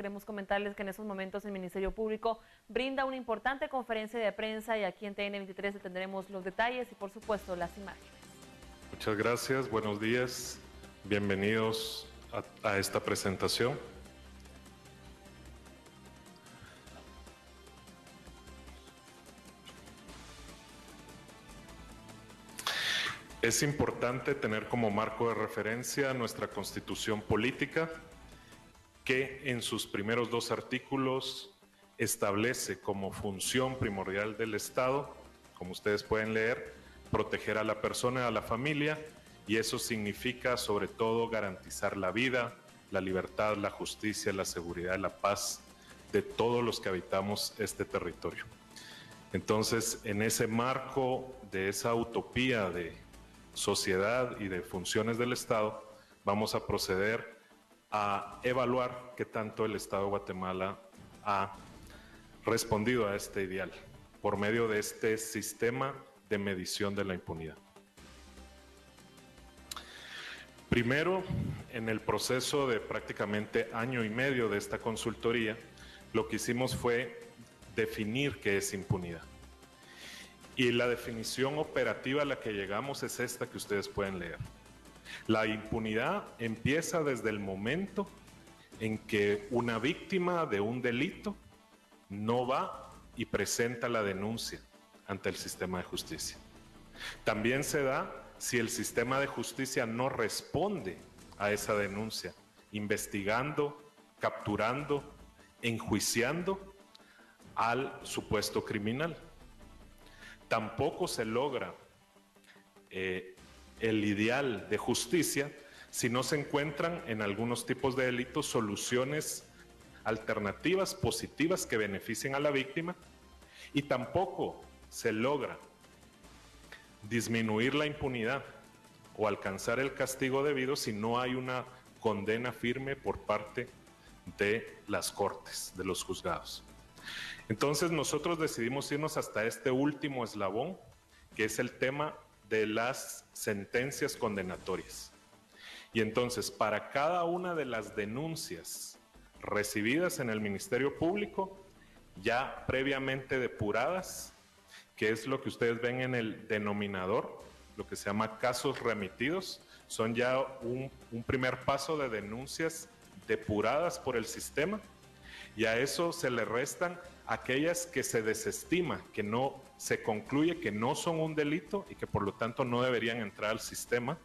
queremos comentarles que en estos momentos el Ministerio Público brinda una importante conferencia de prensa y aquí en TN23 tendremos los detalles y por supuesto las imágenes. Muchas gracias, buenos días, bienvenidos a esta presentación. Es importante tener como marco de referencia nuestra Constitución política, que en sus primeros 2 artículos establece como función primordial del Estado, como ustedes pueden leer, proteger a la persona y a la familia, y eso significa sobre todo garantizar la vida, la libertad, la justicia, la seguridad y la paz de todos los que habitamos este territorio. Entonces, en ese marco de esa utopía de sociedad y de funciones del Estado, vamos a proceder a evaluar qué tanto el Estado de Guatemala ha respondido a este ideal por medio de este sistema de medición de la impunidad. Primero, en el proceso de prácticamente año y medio de esta consultoría, lo que hicimos fue definir qué es impunidad. Y la definición operativa a la que llegamos es esta que ustedes pueden leer. La impunidad empieza desde el momento en que una víctima de un delito no va y presenta la denuncia ante el sistema de justicia. También se da si el sistema de justicia no responde a esa denuncia, investigando, capturando, enjuiciando al supuesto criminal. Tampoco se logra el ideal de justicia si no se encuentran en algunos tipos de delitos soluciones alternativas positivas que beneficien a la víctima, y tampoco se logra disminuir la impunidad o alcanzar el castigo debido si no hay una condena firme por parte de las cortes, de los juzgados. Entonces nosotros decidimos irnos hasta este último eslabón, que es el tema de las sentencias condenatorias. Y entonces, para cada una de las denuncias recibidas en el Ministerio Público, ya previamente depuradas, que es lo que ustedes ven en el denominador, lo que se llama casos remitidos, son ya un primer paso de denuncias depuradas por el sistema, y a eso se le restan aquellas que se desestima, que no se concluye que no son un delito y que por lo tanto no deberían entrar al sistema.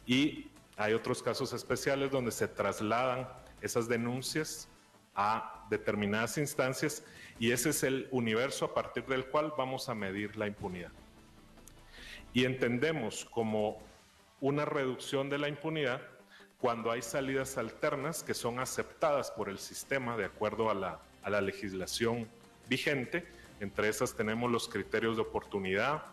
Y hay otros casos especiales donde se trasladan esas denuncias a determinadas instancias y ese es el universo a partir del cual vamos a medir la impunidad. Y entendemos como una reducción de la impunidad cuando hay salidas alternas que son aceptadas por el sistema de acuerdo a la legislación vigente. Entre esas tenemos los criterios de oportunidad,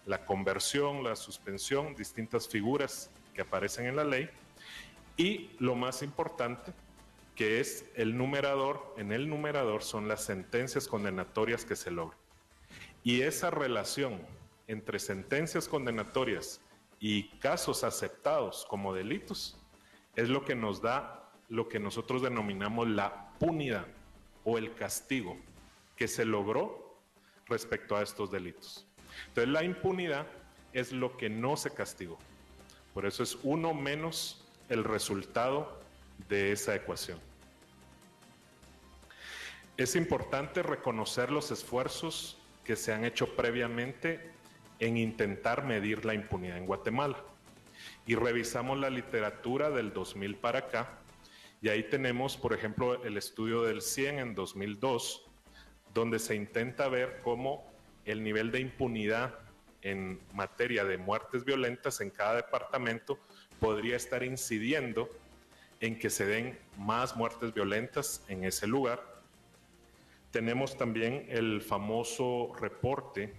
la conversión, la suspensión, distintas figuras que aparecen en la ley. Y lo más importante, que es el numerador, en el numerador son las sentencias condenatorias que se logran. Y esa relación entre sentencias condenatorias y casos aceptados como delitos es lo que nos da lo que nosotros denominamos la punidad o el castigo que se logró respecto a estos delitos. Entonces la impunidad es lo que no se castigó. Por eso es 1 menos el resultado de esa ecuación. Es importante reconocer los esfuerzos que se han hecho previamente en intentar medir la impunidad en Guatemala. Y revisamos la literatura del 2000 para acá, y ahí tenemos, por ejemplo, el estudio del CIEN en 2002, donde se intenta ver cómo el nivel de impunidad en materia de muertes violentas en cada departamento podría estar incidiendo en que se den más muertes violentas en ese lugar. Tenemos también el famoso reporte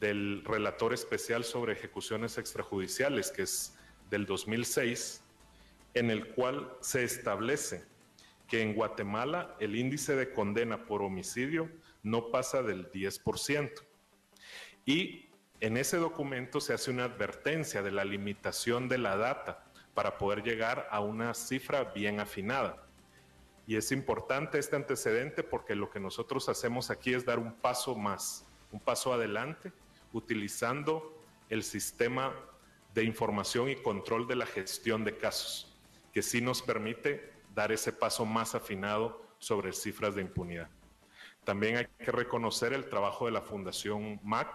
del relator especial sobre ejecuciones extrajudiciales, que es del 2006, en el cual se establece que en Guatemala el índice de condena por homicidio no pasa del 10%. Y en ese documento se hace una advertencia de la limitación de la data para poder llegar a una cifra bien afinada. Y es importante este antecedente porque lo que nosotros hacemos aquí es dar un paso más, un paso adelante, utilizando el sistema de información y control de la gestión de casos, que sí nos permite dar ese paso más afinado sobre cifras de impunidad. También hay que reconocer el trabajo de la Fundación MAC,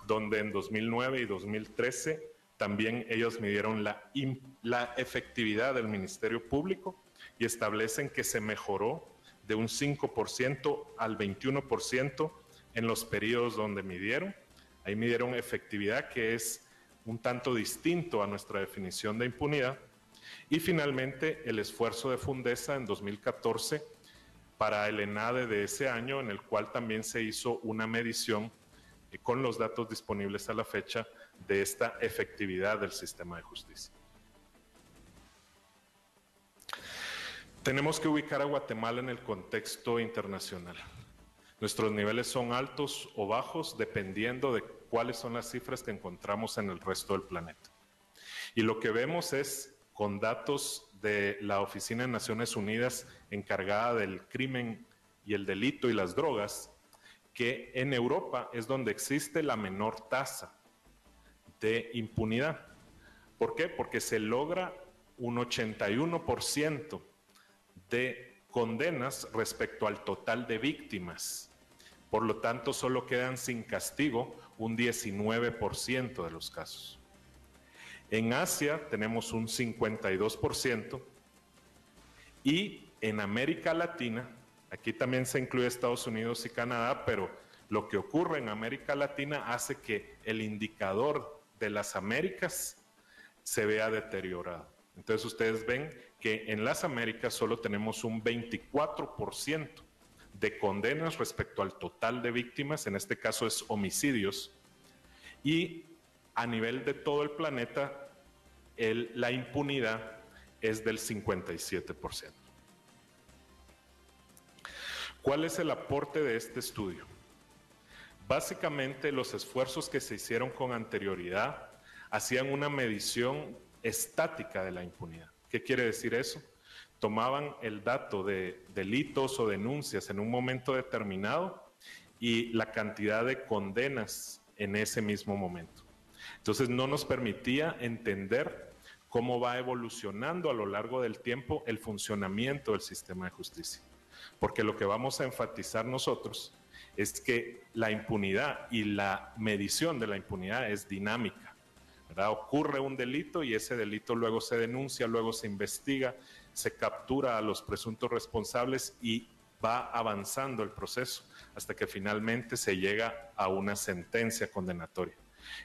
donde en 2009 y 2013 también ellos midieron la efectividad del Ministerio Público y establecen que se mejoró de un 5% al 21% en los periodos donde midieron. Ahí midieron efectividad, que es un tanto distinto a nuestra definición de impunidad. Y finalmente el esfuerzo de Fundesa en 2014 para el ENADE de ese año, en el cual también se hizo una medición con los datos disponibles a la fecha de esta efectividad del sistema de justicia. Tenemos que ubicar a Guatemala en el contexto internacional. Nuestros niveles son altos o bajos dependiendo de cuáles son las cifras que encontramos en el resto del planeta. Y lo que vemos es, con datos de la Oficina de Naciones Unidas encargada del crimen y el delito y las drogas, que en Europa es donde existe la menor tasa de impunidad. ¿Por qué? Porque se logra un 81% de condenas respecto al total de víctimas. Por lo tanto, solo quedan sin castigo un 19% de los casos. En Asia tenemos un 52% y en América Latina, aquí también se incluye Estados Unidos y Canadá, pero lo que ocurre en América Latina hace que el indicador de las Américas se vea deteriorado. Entonces ustedes ven que en las Américas solo tenemos un 24% de condenas respecto al total de víctimas, en este caso es homicidios, y a nivel de todo el planeta la impunidad es del 57%. ¿Cuál es el aporte de este estudio? Básicamente los esfuerzos que se hicieron con anterioridad hacían una medición estática de la impunidad. ¿Qué quiere decir eso? Tomaban el dato de delitos o denuncias en un momento determinado y la cantidad de condenas en ese mismo momento. Entonces no nos permitía entender cómo va evolucionando a lo largo del tiempo el funcionamiento del sistema de justicia. Porque lo que vamos a enfatizar nosotros es que la impunidad y la medición de la impunidad es dinámica, ¿verdad? Ocurre un delito y ese delito luego se denuncia, luego se investiga, se captura a los presuntos responsables y va avanzando el proceso hasta que finalmente se llega a una sentencia condenatoria.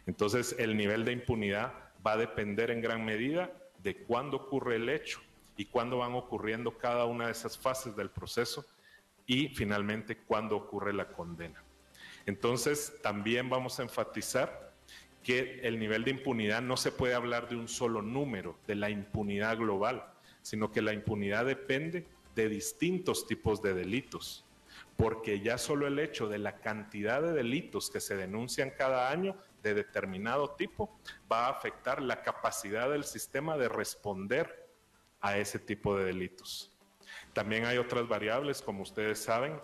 Entonces, el nivel de impunidad va a depender en gran medida de cuándo ocurre el hecho y cuándo van ocurriendo cada una de esas fases del proceso y finalmente cuándo ocurre la condena. Entonces, también vamos a enfatizar que el nivel de impunidad no se puede hablar de un solo número, de la impunidad global, sino que la impunidad depende de distintos tipos de delitos, porque ya solo el hecho de la cantidad de delitos que se denuncian cada año de determinado tipo va a afectar la capacidad del sistema de responder a ese tipo de delitos. También hay otras variables, como ustedes saben,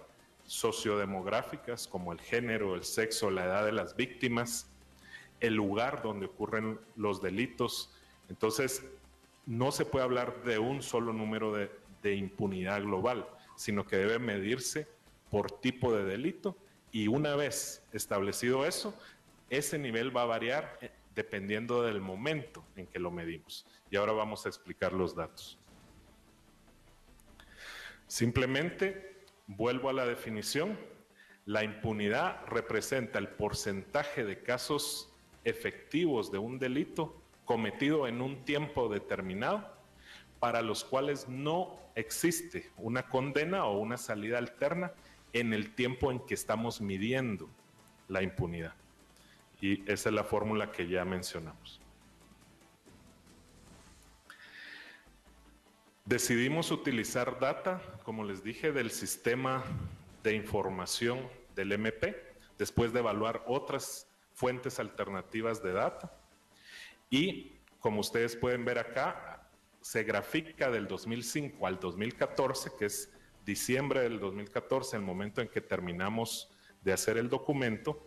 sociodemográficas, como el género, el sexo, la edad de las víctimas, el lugar donde ocurren los delitos. Entonces, no se puede hablar de un solo número de impunidad global, sino que debe medirse por tipo de delito y una vez establecido eso, ese nivel va a variar dependiendo del momento en que lo medimos. Y ahora vamos a explicar los datos. Simplemente, vuelvo a la definición, la impunidad representa el porcentaje de casos efectivos de un delito cometido en un tiempo determinado para los cuales no existe una condena o una salida alterna en el tiempo en que estamos midiendo la impunidad. Y esa es la fórmula que ya mencionamos. Decidimos utilizar data, como les dije, del sistema de información del MP, después de evaluar otras fuentes alternativas de data. Y como ustedes pueden ver acá, se grafica del 2005 al 2014, que es diciembre del 2014, el momento en que terminamos de hacer el documento,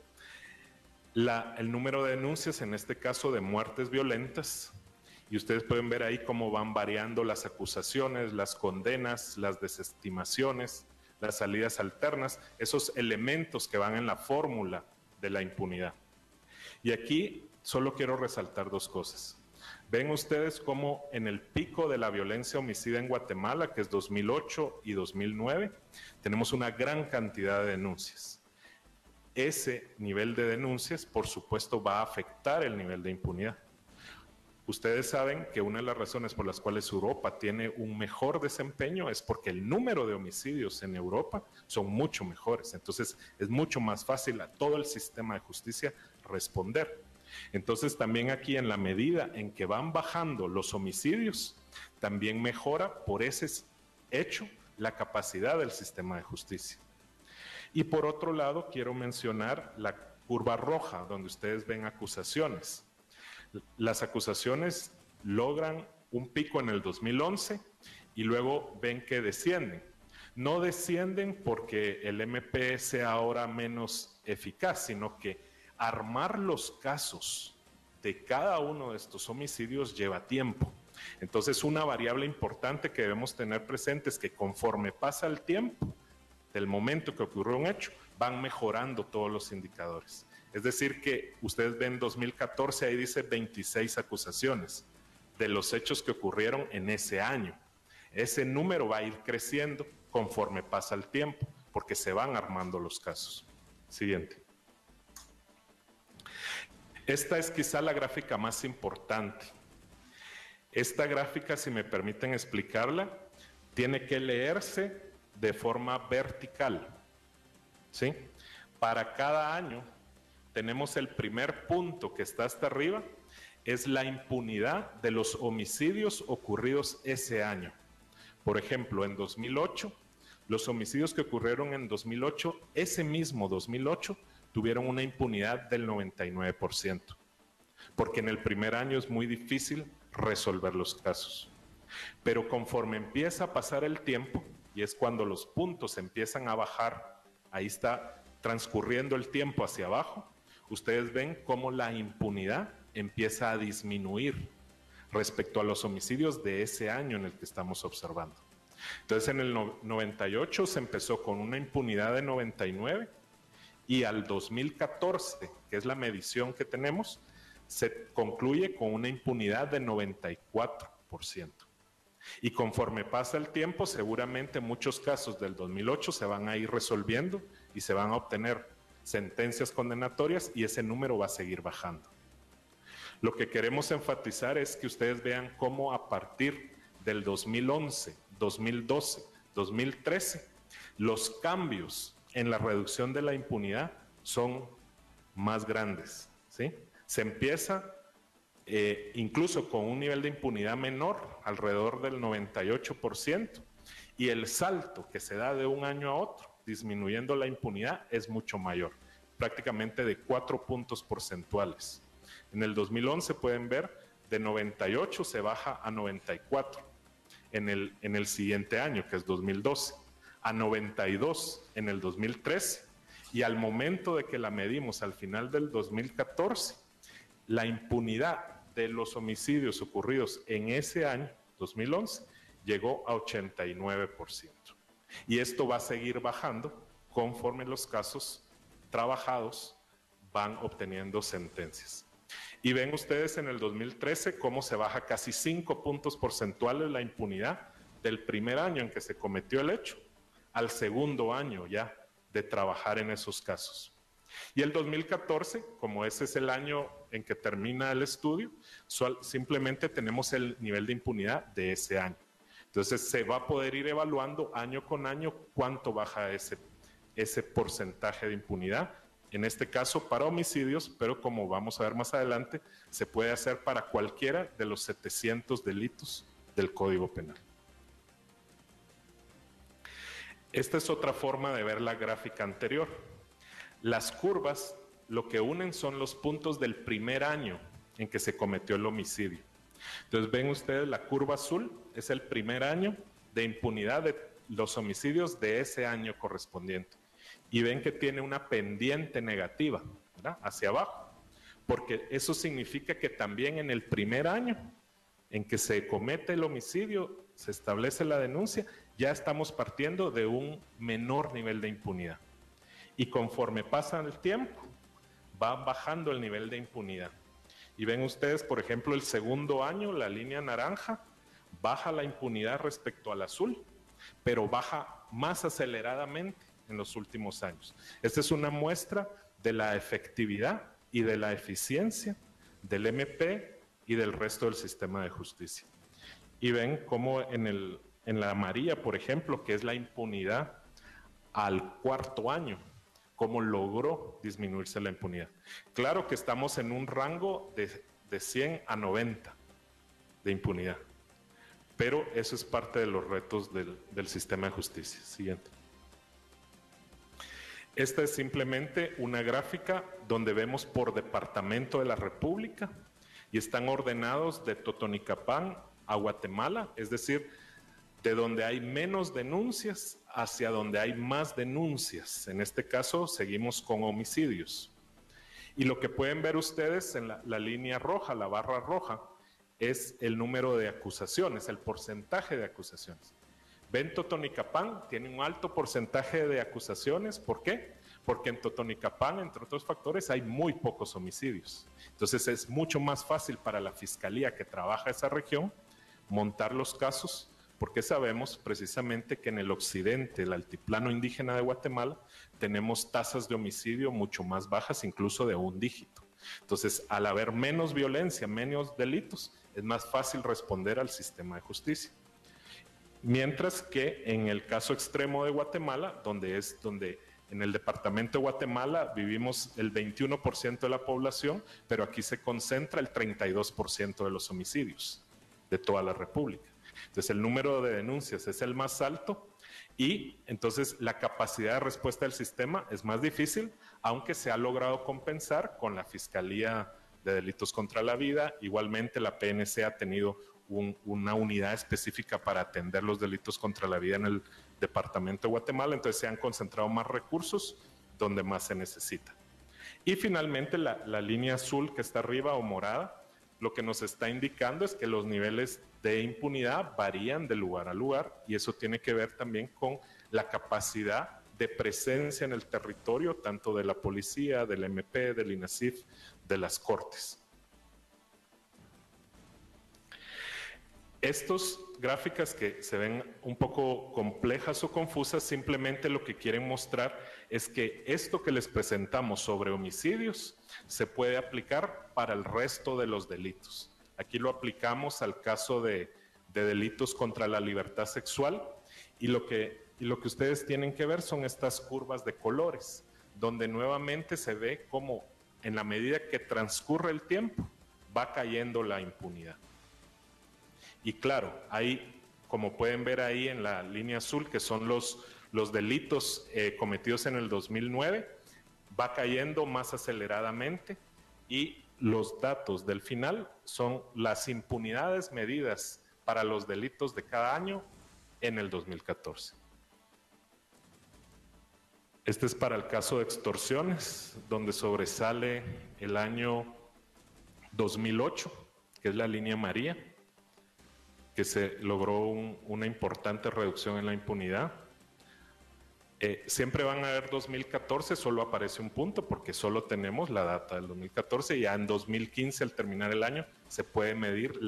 el número de denuncias, en este caso de muertes violentas, y ustedes pueden ver ahí cómo van variando las acusaciones, las condenas, las desestimaciones, las salidas alternas, esos elementos que van en la fórmula de la impunidad. Y aquí solo quiero resaltar dos cosas. Ven ustedes cómo en el pico de la violencia homicida en Guatemala, que es 2008 y 2009, tenemos una gran cantidad de denuncias. Ese nivel de denuncias, por supuesto, va a afectar el nivel de impunidad. Ustedes saben que una de las razones por las cuales Europa tiene un mejor desempeño es porque el número de homicidios en Europa son mucho mejores. Entonces, es mucho más fácil a todo el sistema de justicia responder. Entonces, también aquí, en la medida en que van bajando los homicidios, también mejora por ese hecho la capacidad del sistema de justicia. Y por otro lado, quiero mencionar la curva roja, donde ustedes ven acusaciones. Las acusaciones logran un pico en el 2011 y luego ven que descienden. No descienden porque el MP sea ahora menos eficaz, sino que armar los casos de cada uno de estos homicidios lleva tiempo. Entonces, una variable importante que debemos tener presente es que conforme pasa el tiempo del momento que ocurrió un hecho, van mejorando todos los indicadores. Es decir que ustedes ven 2014, ahí dice 26 acusaciones de los hechos que ocurrieron en ese año. Ese número va a ir creciendo conforme pasa el tiempo, porque se van armando los casos. Siguiente. Esta es quizá la gráfica más importante. Esta gráfica, si me permiten explicarla, tiene que leerse de forma vertical, ¿sí? Para cada año tenemos el primer punto que está hasta arriba, es la impunidad de los homicidios ocurridos ese año. Por ejemplo, en 2008, los homicidios que ocurrieron en 2008, ese mismo 2008, tuvieron una impunidad del 99%, porque en el primer año es muy difícil resolver los casos. Pero conforme empieza a pasar el tiempo, y es cuando los puntos empiezan a bajar, ahí está transcurriendo el tiempo hacia abajo, ustedes ven cómo la impunidad empieza a disminuir respecto a los homicidios de ese año en el que estamos observando. Entonces, en el 98 se empezó con una impunidad de 99 y al 2014, que es la medición que tenemos, se concluye con una impunidad de 94%. Y conforme pasa el tiempo, seguramente muchos casos del 2008 se van a ir resolviendo y se van a obtener sentencias condenatorias y ese número va a seguir bajando. Lo que queremos enfatizar es que ustedes vean cómo a partir del 2011, 2012, 2013, los cambios en la reducción de la impunidad son más grandes, ¿sí? Se empieza incluso con un nivel de impunidad menor, alrededor del 98%, y el salto que se da de un año a otro, disminuyendo la impunidad, es mucho mayor, prácticamente de 4 puntos porcentuales. En el 2011 pueden ver, de 98 se baja a 94 en el siguiente año, que es 2012, a 92 en el 2013, y al momento de que la medimos al final del 2014, la impunidad de los homicidios ocurridos en ese año, 2011, llegó a 89%. Y esto va a seguir bajando conforme los casos trabajados van obteniendo sentencias. Y ven ustedes en el 2013 cómo se baja casi 5 puntos porcentuales la impunidad del primer año en que se cometió el hecho al segundo año ya de trabajar en esos casos. Y el 2014, como ese es el año en que termina el estudio, simplemente tenemos el nivel de impunidad de ese año. Entonces se va a poder ir evaluando año con año cuánto baja ese porcentaje de impunidad, en este caso para homicidios, pero como vamos a ver más adelante, se puede hacer para cualquiera de los 700 delitos del Código Penal. Esta es otra forma de ver la gráfica anterior. Las curvas lo que unen son los puntos del primer año en que se cometió el homicidio. Entonces ven ustedes la curva azul, es el primer año de impunidad de los homicidios de ese año correspondiente. Y ven que tiene una pendiente negativa, ¿verdad?, hacia abajo, porque eso significa que también en el primer año en que se comete el homicidio, se establece la denuncia, ya estamos partiendo de un menor nivel de impunidad. Y conforme pasa el tiempo, va bajando el nivel de impunidad. Y ven ustedes, por ejemplo, el segundo año, la línea naranja, baja la impunidad respecto al azul, pero baja más aceleradamente en los últimos años. Esta es una muestra de la efectividad y de la eficiencia del MP y del resto del sistema de justicia. Y ven cómo en la amarilla, por ejemplo, que es la impunidad al cuarto año, cómo logró disminuirse la impunidad. Claro que estamos en un rango de 100 a 90 de impunidad, pero eso es parte de los retos del sistema de justicia. Siguiente. Esta es simplemente una gráfica donde vemos por departamento de la República y están ordenados de Totonicapán a Guatemala, es decir, de donde hay menos denuncias hacia donde hay más denuncias. En este caso seguimos con homicidios. Y lo que pueden ver ustedes en la línea roja, la barra roja, es el número de acusaciones, el porcentaje de acusaciones. Ven, Totonicapán tiene un alto porcentaje de acusaciones. ¿Por qué? Porque en Totonicapán, entre otros factores, hay muy pocos homicidios. Entonces es mucho más fácil para la fiscalía que trabaja esa región montar los casos, porque sabemos precisamente que en el occidente, el altiplano indígena de Guatemala, tenemos tasas de homicidio mucho más bajas, incluso de un dígito. Entonces, al haber menos violencia, menos delitos, es más fácil responder al sistema de justicia. Mientras que en el caso extremo de Guatemala, donde en el departamento de Guatemala vivimos el 21% de la población, pero aquí se concentra el 32% de los homicidios de toda la República. Entonces el número de denuncias es el más alto y entonces la capacidad de respuesta del sistema es más difícil, aunque se ha logrado compensar con la Fiscalía de Delitos contra la Vida. Igualmente la PNC ha tenido una unidad específica para atender los delitos contra la vida en el departamento de Guatemala, entonces se han concentrado más recursos donde más se necesita. Y finalmente la línea azul que está arriba o morada, lo que nos está indicando es que los niveles de impunidad varían de lugar a lugar y eso tiene que ver también con la capacidad de presencia en el territorio, tanto de la policía, del MP, del INASIF, de las cortes. Estas gráficas que se ven un poco complejas o confusas, simplemente lo que quieren mostrar es que esto que les presentamos sobre homicidios se puede aplicar para el resto de los delitos. Aquí lo aplicamos al caso de delitos contra la libertad sexual y lo que ustedes tienen que ver son estas curvas de colores, donde nuevamente se ve cómo en la medida que transcurre el tiempo va cayendo la impunidad. Y claro, ahí, como pueden ver ahí en la línea azul, que son los delitos cometidos en el 2009, va cayendo más aceleradamente y los datos del final son las impunidades medidas para los delitos de cada año en el 2014. Este es para el caso de extorsiones, donde sobresale el año 2008, que es la línea amarilla, que se logró una importante reducción en la impunidad. Siempre van a haber 2014, solo aparece un punto porque solo tenemos la data del 2014 y ya en 2015, al terminar el año, se puede medir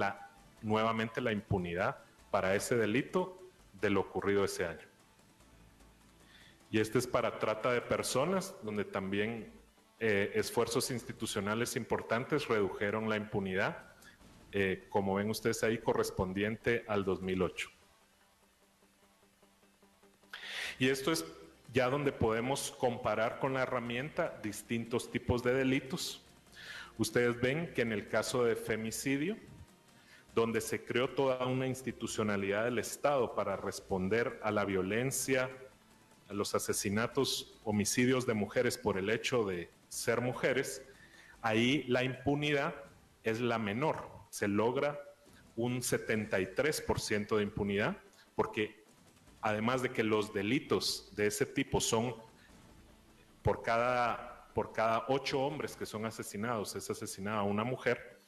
nuevamente la impunidad para ese delito de lo ocurrido ese año. Y este es para trata de personas, donde también esfuerzos institucionales importantes redujeron la impunidad, como ven ustedes ahí, correspondiente al 2008. Y esto es ya donde podemos comparar con la herramienta distintos tipos de delitos. Ustedes ven que en el caso de femicidio, donde se creó toda una institucionalidad del Estado para responder a la violencia, a los asesinatos, homicidios de mujeres por el hecho de ser mujeres, ahí la impunidad es la menor. Se logra un 73% de impunidad, porque además de que los delitos de ese tipo son por cada 8 hombres que son asesinados, es asesinada una mujer,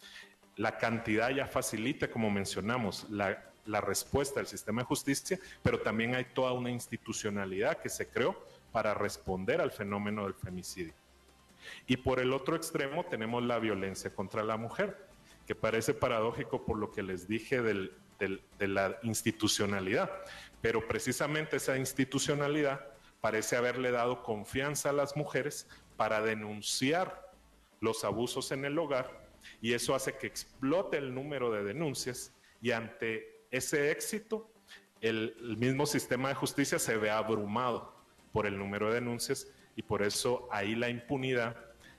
la cantidad ya facilita, como mencionamos, la respuesta del sistema de justicia, pero también hay toda una institucionalidad que se creó para responder al fenómeno del femicidio. Y por el otro extremo tenemos la violencia contra la mujer, que parece paradójico por lo que les dije de la institucionalidad, pero precisamente esa institucionalidad parece haberle dado confianza a las mujeres para denunciar los abusos en el hogar, y eso hace que explote el número de denuncias, y ante ese éxito el mismo sistema de justicia se ve abrumado por el número de denuncias, y por eso ahí la impunidad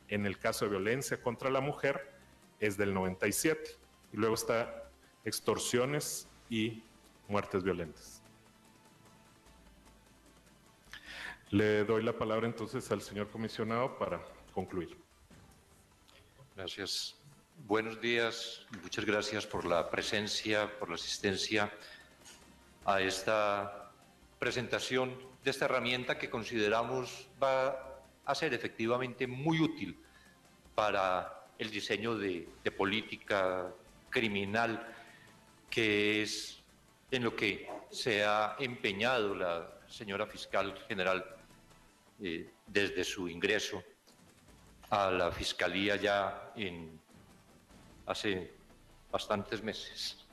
en el caso de violencia contra la mujer es del 97%, y luego está extorsiones y muertes violentas. Le doy la palabra entonces al señor comisionado para concluir. Gracias. Buenos días, muchas gracias por la presencia, por la asistencia a esta presentación de esta herramienta que consideramos va a ser efectivamente muy útil para el diseño de política criminal, que es en lo que se ha empeñado la señora fiscal general desde su ingreso a la Fiscalía ya hace bastantes meses.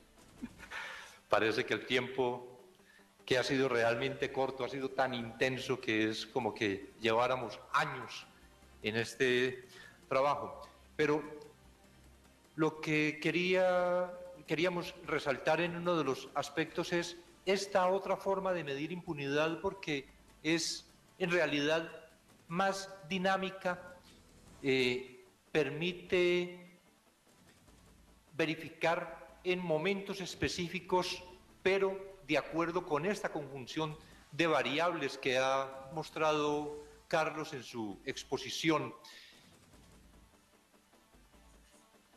Parece que el tiempo que ha sido realmente corto ha sido tan intenso que es como que lleváramos años en este trabajo. Pero lo que queríamos resaltar en uno de los aspectos es esta otra forma de medir impunidad, porque es en realidad más dinámica, permite verificar en momentos específicos, pero de acuerdo con esta conjunción de variables que ha mostrado Carlos en su exposición,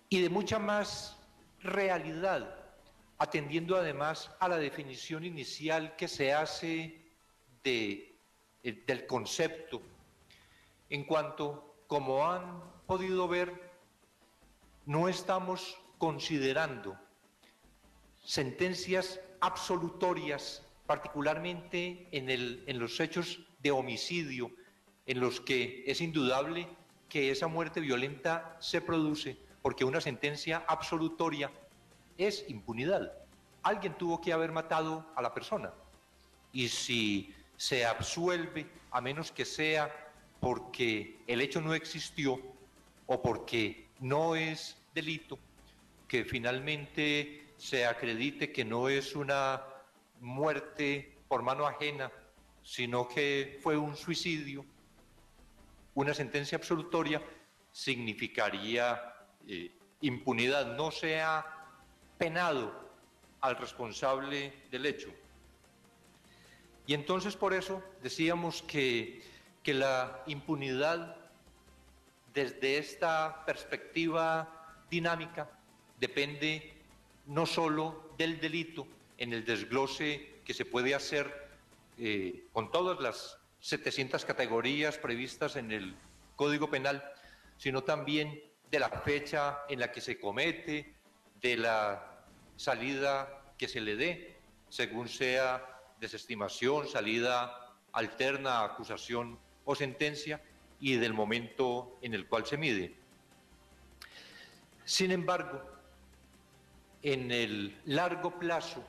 y de mucha más realidad, atendiendo además a la definición inicial que se hace del concepto, en cuanto, como han podido ver, no estamos considerando sentencias absolutorias, particularmente en los hechos de homicidio, en los que es indudable que esa muerte violenta se produce, porque una sentencia absolutoria es impunidad. Alguien tuvo que haber matado a la persona, y si se absuelve, a menos que sea porque el hecho no existió o porque no es delito, que finalmente se acredite que no es una muerte por mano ajena, sino que fue un suicidio, una sentencia absolutoria significaría impunidad, no se ha penado al responsable del hecho. Y entonces por eso decíamos que la impunidad desde esta perspectiva dinámica depende no solo del delito en el desglose que se puede hacer con todas las 700 categorías previstas en el Código Penal, sino también de la fecha en la que se comete, de la salida que se le dé, según sea desestimación, salida alterna, acusación o sentencia, y del momento en el cual se mide. Sin embargo, en el largo plazo,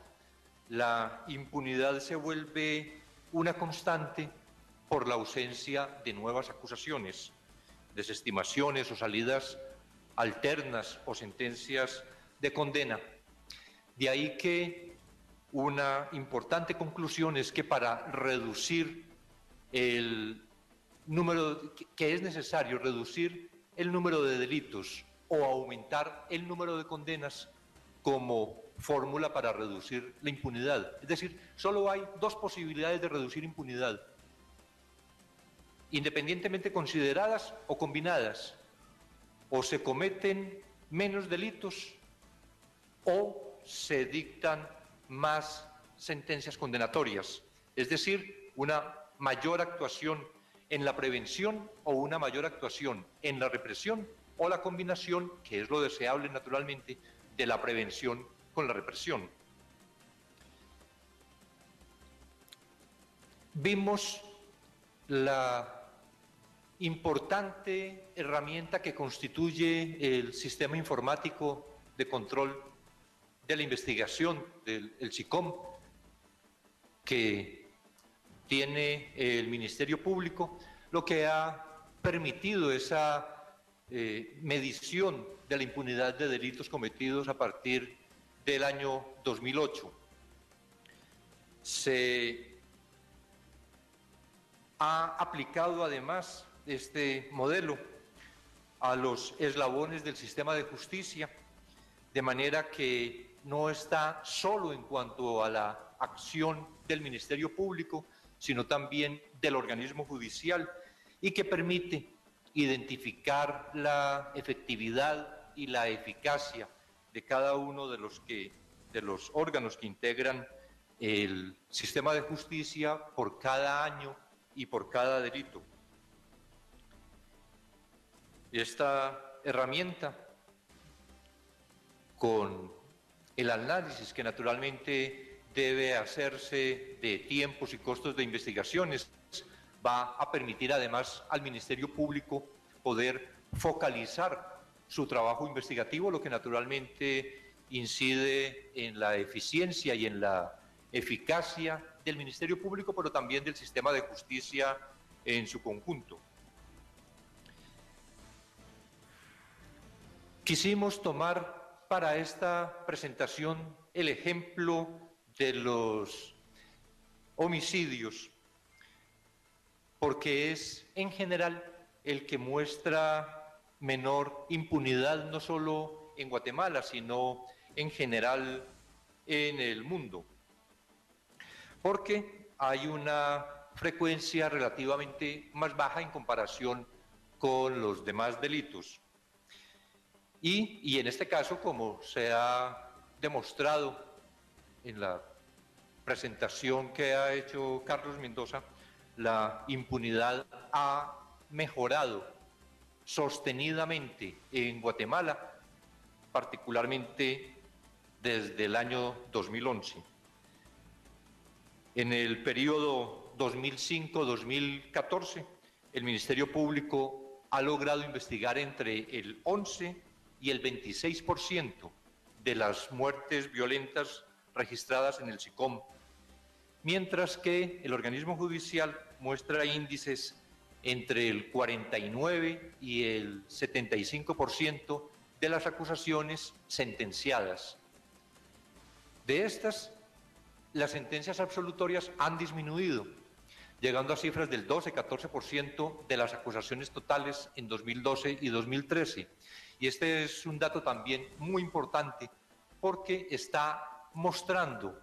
la impunidad se vuelve una constante por la ausencia de nuevas acusaciones, desestimaciones o salidas alternas o sentencias de condena. De ahí que una importante conclusión es que para reducir el número, que es necesario reducir el número de delitos o aumentar el número de condenas como fórmula para reducir la impunidad. Es decir, solo hay dos posibilidades de reducir impunidad, independientemente consideradas o combinadas: o se cometen menos delitos o se dictan más sentencias condenatorias, es decir, una mayor actuación en la prevención o una mayor actuación en la represión o la combinación, que es lo deseable naturalmente, de la prevención con la represión. Vimos la importante herramienta que constituye el sistema informático de control de la investigación del SICOM, que tiene el Ministerio Público, lo que ha permitido esa medición de la impunidad de delitos cometidos a partir del año 2008. Se ha aplicado además este modelo a los eslabones del sistema de justicia, de manera que no está solo en cuanto a la acción del Ministerio Público, sino también del organismo judicial, y que permite identificar la efectividad y la eficacia de cada uno de los órganos que integran el sistema de justicia por cada año y por cada delito. Esta herramienta, con el análisis que naturalmente debe hacerse de tiempos y costos de investigaciones, va a permitir además al Ministerio Público poder focalizar su trabajo investigativo, lo que naturalmente incide en la eficiencia y en la eficacia del Ministerio Público, pero también del sistema de justicia en su conjunto. Quisimos tomar para esta presentación el ejemplo de los homicidios, porque es en general el que muestra menor impunidad, no solo en Guatemala, sino en general en el mundo, porque hay una frecuencia relativamente más baja en comparación con los demás delitos. Y en este caso, como se ha demostrado en la presentación que ha hecho Carlos Mendoza, la impunidad ha mejorado sostenidamente en Guatemala, particularmente desde el año 2011. En el periodo 2005-2014, el Ministerio Público ha logrado investigar entre el 11 y el 26% de las muertes violentas registradas en el SICOM, mientras que el organismo judicial muestra índices entre el 49 y el 75% de las acusaciones sentenciadas. De estas, las sentencias absolutorias han disminuido, llegando a cifras del 12-14% de las acusaciones totales en 2012 y 2013. Y este es un dato también muy importante porque está mostrando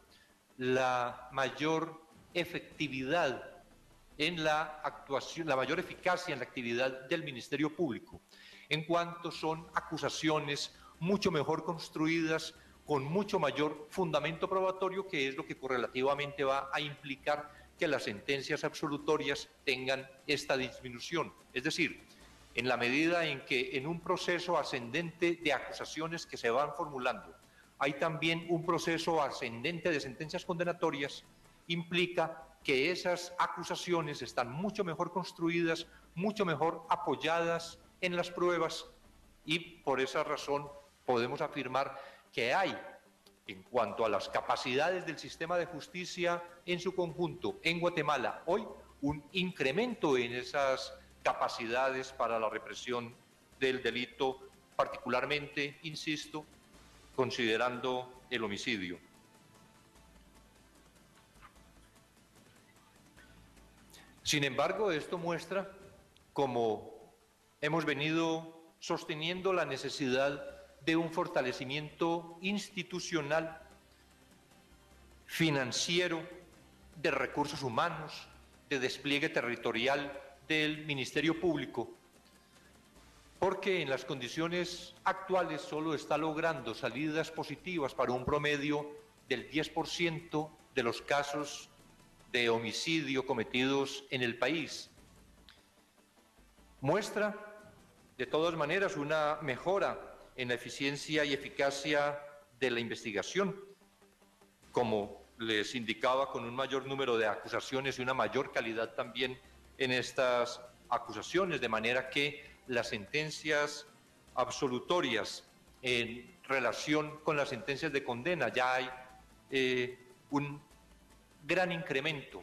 la mayor efectividad en la actuación, la mayor eficacia en la actividad del Ministerio Público, en cuanto son acusaciones mucho mejor construidas, con mucho mayor fundamento probatorio, que es lo que correlativamente va a implicar que las sentencias absolutorias tengan esta disminución. Es decir, en la medida en que en un proceso ascendente de acusaciones que se van formulando hay también un proceso ascendente de sentencias condenatorias, implica que esas acusaciones están mucho mejor construidas, mucho mejor apoyadas en las pruebas, y por esa razón podemos afirmar que hay, en cuanto a las capacidades del sistema de justicia en su conjunto en Guatemala hoy, un incremento en esas capacidades para la represión del delito, particularmente, insisto, considerando el homicidio. Sin embargo, esto muestra, como hemos venido sosteniendo, la necesidad de un fortalecimiento institucional, financiero, de recursos humanos, de despliegue territorial del Ministerio Público, porque en las condiciones actuales solo está logrando salidas positivas para un promedio del 10% de los casos de homicidio cometidos en el país. Muestra, de todas maneras, una mejora en la eficiencia y eficacia de la investigación, como les indicaba, con un mayor número de acusaciones y una mayor calidad también en estas acusaciones, de manera que las sentencias absolutorias en relación con las sentencias de condena ya hay un gran incremento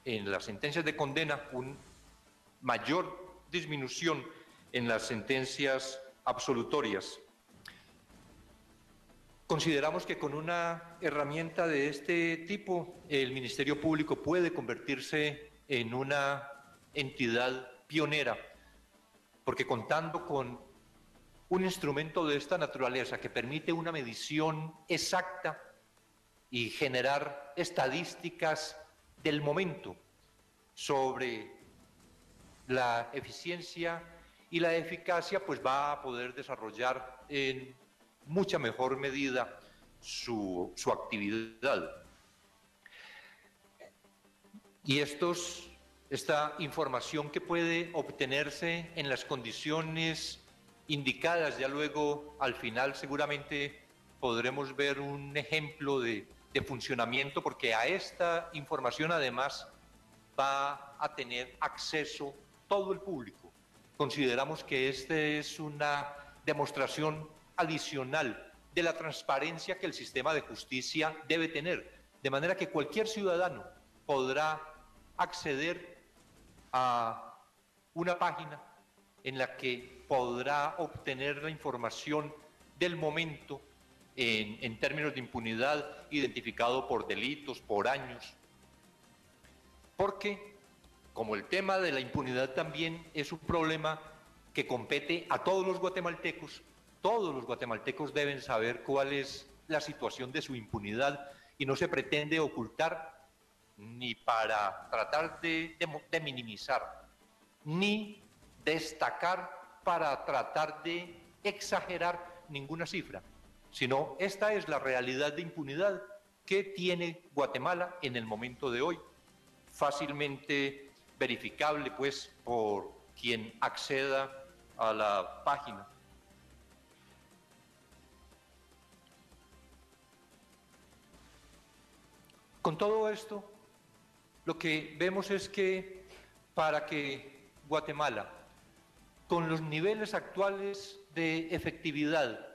en las sentencias de condena, una mayor disminución en las sentencias absolutorias. Consideramos que con una herramienta de este tipo el Ministerio Público puede convertirse en una entidad pionera, porque contando con un instrumento de esta naturaleza que permite una medición exacta y generar estadísticas del momento sobre la eficiencia y la eficacia, pues va a poder desarrollar en mucha mejor medida su actividad. Y esta información que puede obtenerse en las condiciones indicadas, ya luego al final seguramente podremos ver un ejemplo de funcionamiento, porque a esta información además va a tener acceso todo el público. Consideramos que esta es una demostración adicional de la transparencia que el sistema de justicia debe tener, de manera que cualquier ciudadano podrá acceder a una página en la que podrá obtener la información del momento en términos de impunidad, identificado por delitos, por años, porque como el tema de la impunidad también es un problema que compete a todos los guatemaltecos deben saber cuál es la situación de su impunidad y no se pretende ocultar ni para tratar de minimizar, ni destacar para tratar de exagerar ninguna cifra, sino esta es la realidad de impunidad que tiene Guatemala en el momento de hoy, fácilmente verificable pues por quien acceda a la página. Con todo esto, lo que vemos es que para que Guatemala, con los niveles actuales de efectividad,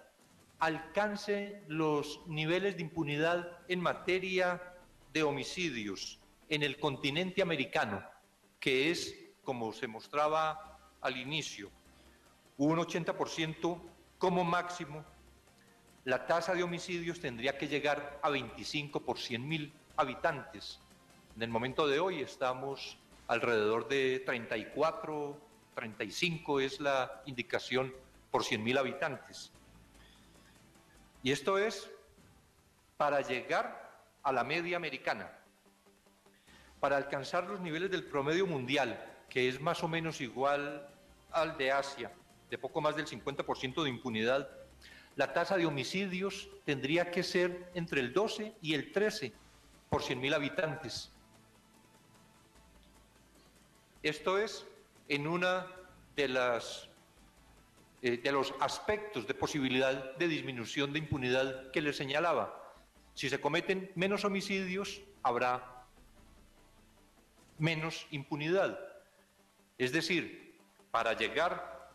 alcance los niveles de impunidad en materia de homicidios en el continente americano, que es, como se mostraba al inicio, un 80% como máximo, la tasa de homicidios tendría que llegar a 25 por 100.000 habitantes. En el momento de hoy estamos alrededor de 34, 35 es la indicación por 100.000 habitantes. Y esto es para llegar a la media americana, para alcanzar los niveles del promedio mundial, que es más o menos igual al de Asia, de poco más del 50% de impunidad. La tasa de homicidios tendría que ser entre el 12 y el 13 por 100.000 habitantes. Esto es en una de los aspectos de posibilidad de disminución de impunidad que les señalaba. Si se cometen menos homicidios, habrá menos impunidad. Es decir, para llegar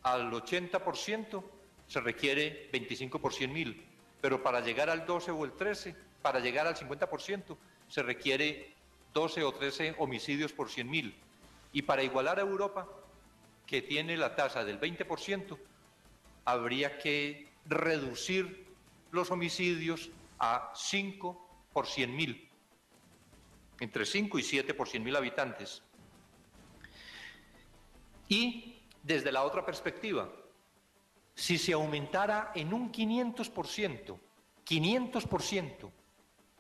al 80% se requiere 25 por 100.000, pero para llegar al 12 o el 13, para llegar al 50%, se requiere 12 o 13 homicidios por 100.000. Y para igualar a Europa, que tiene la tasa del 20%, habría que reducir los homicidios a 5 por 100.000, entre 5 y 7 por 100.000 habitantes. Y desde la otra perspectiva, si se aumentara en un 500%,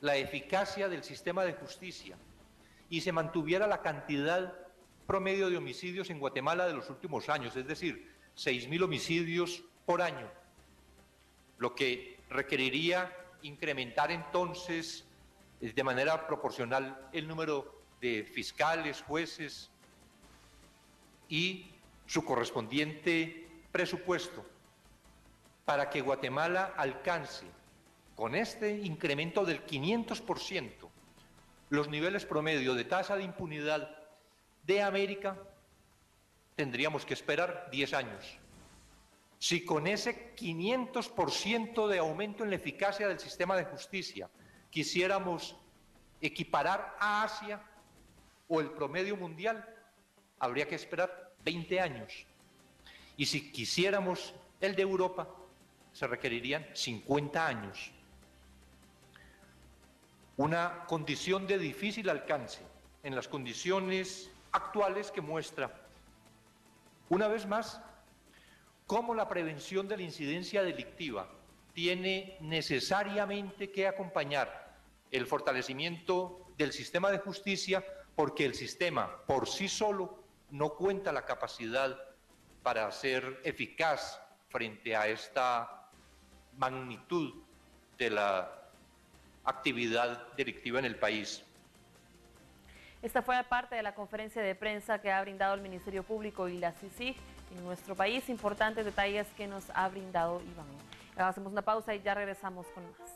la eficacia del sistema de justicia y se mantuviera la cantidad promedio de homicidios en Guatemala de los últimos años, es decir, 6.000 homicidios por año, lo que requeriría incrementar entonces de manera proporcional el número de fiscales, jueces y su correspondiente presupuesto para que Guatemala alcance con este incremento del 500% los niveles promedio de tasa de impunidad de América. Tendríamos que esperar 10 años. Si con ese 500% de aumento en la eficacia del sistema de justicia quisiéramos equiparar a Asia o el promedio mundial, habría que esperar 20 años. Y si quisiéramos el de Europa, se requerirían 50 años. Una condición de difícil alcance en las condiciones actuales que muestra, una vez más, cómo la prevención de la incidencia delictiva tiene necesariamente que acompañar el fortalecimiento del sistema de justicia, porque el sistema por sí solo no cuenta la capacidad para ser eficaz frente a esta magnitud de la actividad delictiva en el país. Esta fue parte de la conferencia de prensa que ha brindado el Ministerio Público y la CICIG en nuestro país. Importantes detalles que nos ha brindado Iván. Hacemos una pausa y ya regresamos con más.